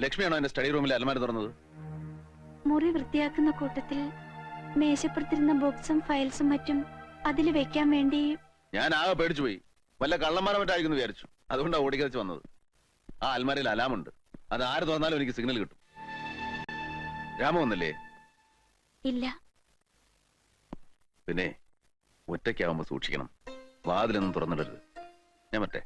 ലക്ഷ്മിയാണോ എന്റെ സ്റ്റഡി റൂമിലെ അലമാര തുറന്നത്? മുറി വൃത്തിയാക്കുന്ന കൂട്ടത്തിൽ മേശപ്പുറത്തിരുന്ന ബുക്സും ഫയൽസും മറ്റും അതിൽ വെക്കാൻ വേണ്ടി ഞാൻ ആകെ പേടിച്ചു പോയി. വല്ല കള്ളന്മാരെ മറ്റായിരിക്കുന്നു വിചാരിച്ചു. അതുകൊണ്ടാണ് ഓടിക്കച്ച് വന്നത്. ആ അൽമാരയിൽ അലാമുണ്ട്. അത് ആര് തുറന്നാലും എനിക്ക് സിഗ്നൽ കിട്ടും. രാമ വന്നില്ലേ? ഇല്ല. പിന്നെ ഒറ്റയ്ക്കാവുമ്പോ സൂക്ഷിക്കണം. വാതിലൊന്നും തുറന്നിടരുത്. ഞാൻ മറ്റേ